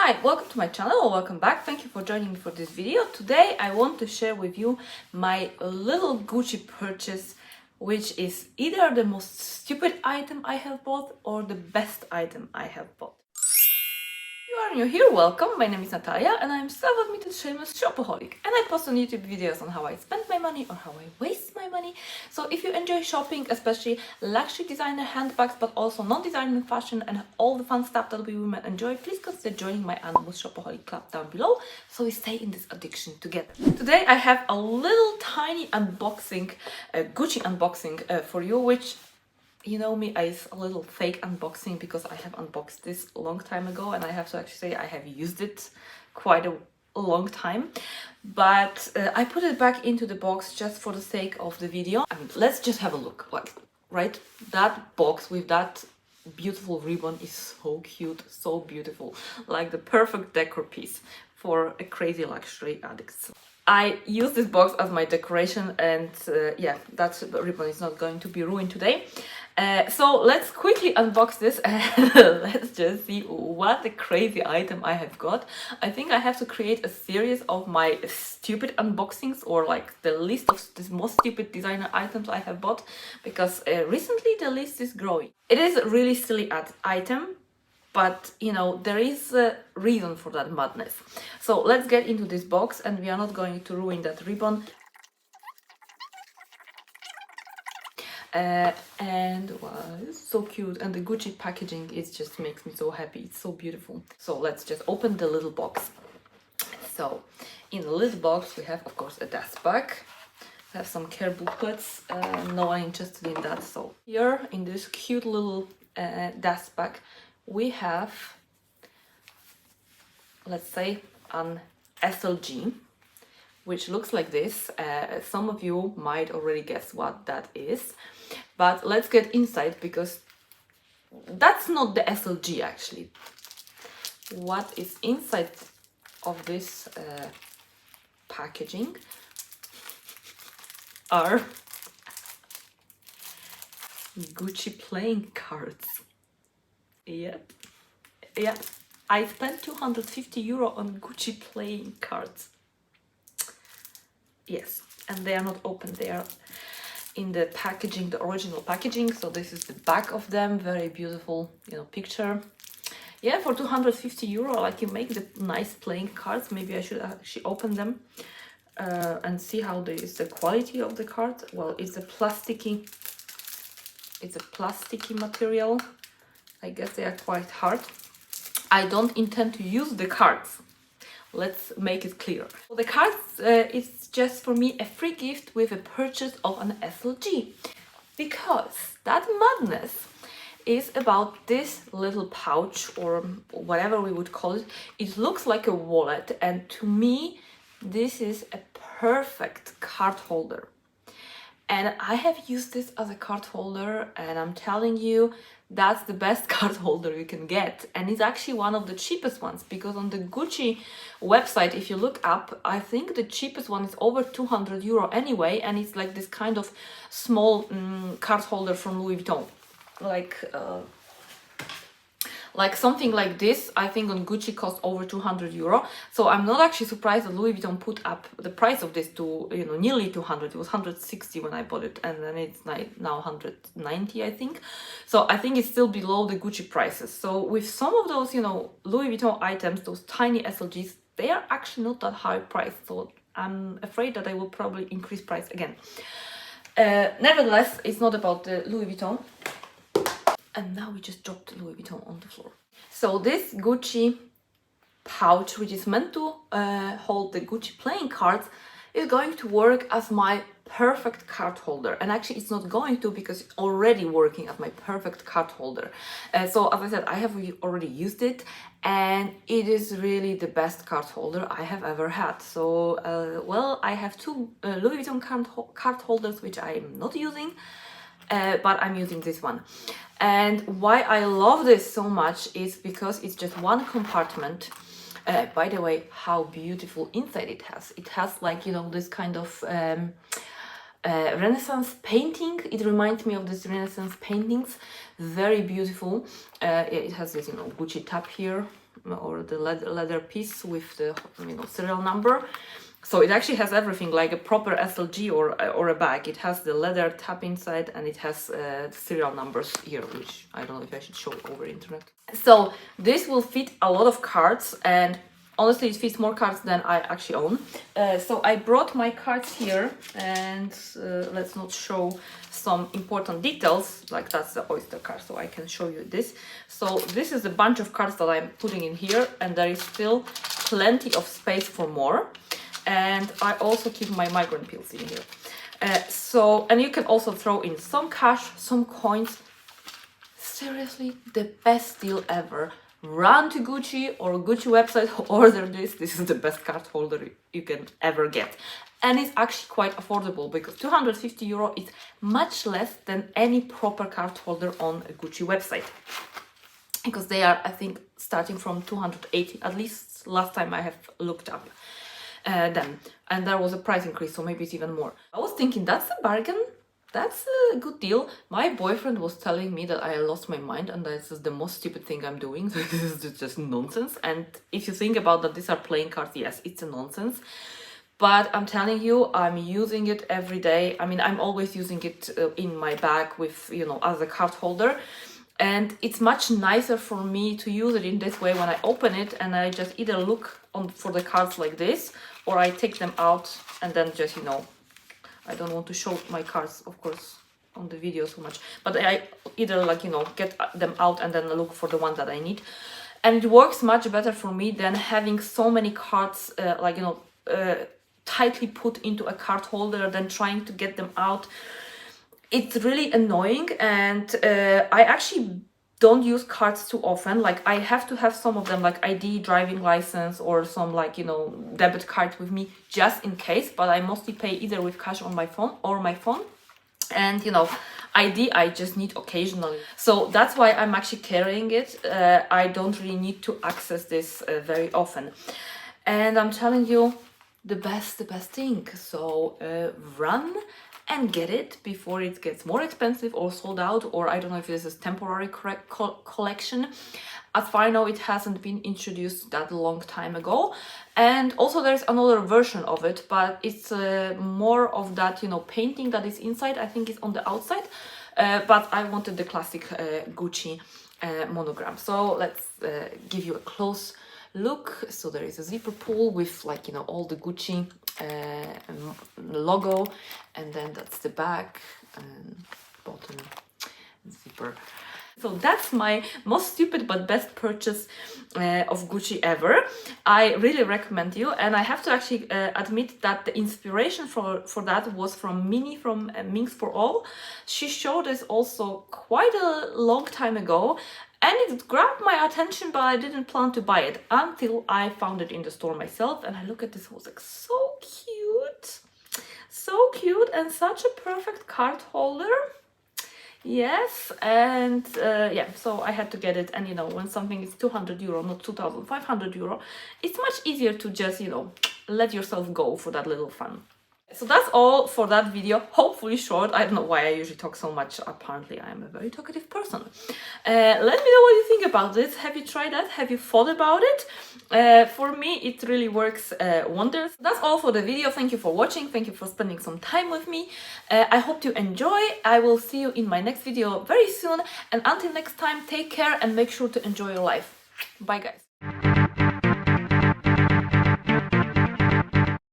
Hi, welcome to my channel or welcome back. Thank you for joining me for this video. Today I want to share with you my little Gucci purchase, which is either the most stupid item I have bought or the best item I have bought. If you are new here, welcome. My name is Natalia and I'm self-admitted shameless shopaholic, and I post on YouTube videos on how I spend my money or how I waste my money. So if you enjoy shopping, especially luxury designer handbags, but also non-designer fashion and all the fun stuff that we women enjoy, please consider joining my Animals Shopaholic Club down below so we stay in this addiction together. Today I have a little tiny unboxing, Gucci unboxing for you, which you know me, it's a little fake unboxing because I have unboxed this a long time ago and I have to actually say I have used it quite a long time. But I put it back into the box just for the sake of the video. I mean, let's just have a look. Like, right? That box with that beautiful ribbon is so cute, so beautiful. Like the perfect decor piece for a crazy luxury addict. I use this box as my decoration and yeah, that ribbon is not going to be ruined today. So let's quickly unbox this and let's just see what a crazy item I have got. I think I have to create a series of my stupid unboxings, or like the list of the most stupid designer items I have bought, because recently the list is growing. It is a really silly item, but you know, there is a reason for that madness. So let's get into this box, and we are not going to ruin that ribbon. And wow, it's so cute, and the Gucci packaging is just makes me so happy. It's so beautiful. So let's just open the little box. So in the little box we have, of course, a dust bag. We have some care booklets. No one interested in that. So here in this cute little dust bag we have, let's say, an SLG, which looks like this. Some of you might already guess what that is, but let's get inside because that's not the SLG actually. What is inside of this packaging are Gucci playing cards. Yep. Yeah, I spent 250 euro on Gucci playing cards. Yes, and they are not open. They are in the packaging, the original packaging. So this is the back of them. Very beautiful, you know, picture. Yeah, for 250 euro, like, you make the nice playing cards. Maybe I should actually open them and see how is the quality of the card. Well, it's a plasticky material. I guess they are quite hard. I don't intend to use the cards. Let's make it clear. The cards is just for me a free gift with a purchase of an SLG, because that madness is about this little pouch, or whatever we would call it. It looks like a wallet, and to me this is a perfect card holder. And I have used this as a card holder, and I'm telling you, that's the best card holder you can get. And it's actually one of the cheapest ones, because on the Gucci website, if you look up, I think the cheapest one is over 200 euro anyway, and it's like this kind of small card holder from Louis Vuitton. Like something like this, I think on Gucci costs over 200 euro. So I'm not actually surprised that Louis Vuitton put up the price of this to, you know, nearly 200. It was 160 when I bought it, and then it's now 190, I think. So I think it's still below the Gucci prices. So with some of those, you know, Louis Vuitton items, those tiny SLGs, they are actually not that high priced. So I'm afraid that I will probably increase price again. Nevertheless, it's not about the Louis Vuitton. And now we just dropped Louis Vuitton on the floor. So this Gucci pouch, which is meant to hold the Gucci playing cards, is going to work as my perfect card holder. And actually it's not going to, because it's already working as my perfect card holder. So as I said, I have already used it, and it is really the best card holder I have ever had. So well, I have two Louis Vuitton card holders which I'm not using, but I'm using this one. And why I love this so much is because it's just one compartment. By the way, how beautiful inside it has. It has, like, you know, this kind of Renaissance painting. It reminds me of these Renaissance paintings. Very beautiful. It has this, you know, Gucci tab here. or the leather piece with the serial number. So it actually has everything like a proper SLG or a bag. It has the leather tab inside, and it has serial numbers here, which I don't know if I should show over internet. So this will fit a lot of cards, and honestly it fits more cards than I actually own. So I brought my cards here, and let's not show some important details, like that's the oyster card, so I can show you this. So this is a bunch of cards that I'm putting in here, and there is still plenty of space for more. And I also keep my migraine pills in here. And you can also throw in some cash, some coins. Seriously, the best deal ever. Run to Gucci or Gucci website, order this. This is the best card holder you can ever get. And it's actually quite affordable, because 250 euro is much less than any proper card holder on a Gucci website. Because they are, I think, starting from 280, at least last time I have looked up. Them, and there was a price increase, so maybe it's even more. I was thinking, that's a bargain, that's a good deal. My boyfriend was telling me that I lost my mind and this is the most stupid thing I'm doing. So this is just nonsense. And if you think about that, these are playing cards, yes, it's a nonsense. But I'm telling you, I'm using it every day. I mean, I'm always using it in my bag with, as a card holder. And it's much nicer for me to use it in this way when I open it and I just either look for the cards like this, or I take them out and then just, I don't want to show my cards, of course, on the video so much. But I either get them out and then look for the one that I need. And it works much better for me than having so many cards, tightly put into a card holder, than trying to get them out. It's really annoying, and I actually don't use cards too often. Like, I have to have some of them, like ID, driving license, or some debit card with me just in case, but I mostly pay either with cash on my phone or my phone. And ID I just need occasionally. So that's why I'm actually carrying it. I don't really need to access this very often. And I'm telling you, the best thing. So run and get it before it gets more expensive or sold out, or I don't know if this is temporary collection. As far as I know, it hasn't been introduced that long time ago. And also there's another version of it, but it's more of that, painting that is inside. I think it's on the outside, but I wanted the classic Gucci monogram. So let's give you a close look. So there is a zipper pull with all the Gucci logo, and then that's the back and bottom zipper. So that's my most stupid but best purchase of Gucci ever. I really recommend you, and I have to actually admit that the inspiration for that was from Minnie from Minks for All. She showed us also quite a long time ago, and it grabbed my attention, but I didn't plan to buy it until I found it in the store myself. And I look at this, I was like, so cute, and such a perfect card holder. Yes, and yeah, so I had to get it. And when something is 200 euro, not 2,500 euro, it's much easier to just let yourself go for that little fun. So that's all for that video, hopefully short. I don't know why I usually talk so much. Apparently I am a very talkative person. Let me know what you think about this. Have you tried that? Have you thought about it? For me, it really works wonders. That's all for the video. Thank you for watching. Thank you for spending some time with me. I hope you enjoy. I will see you in my next video very soon. And until next time, take care and make sure to enjoy your life. Bye, guys.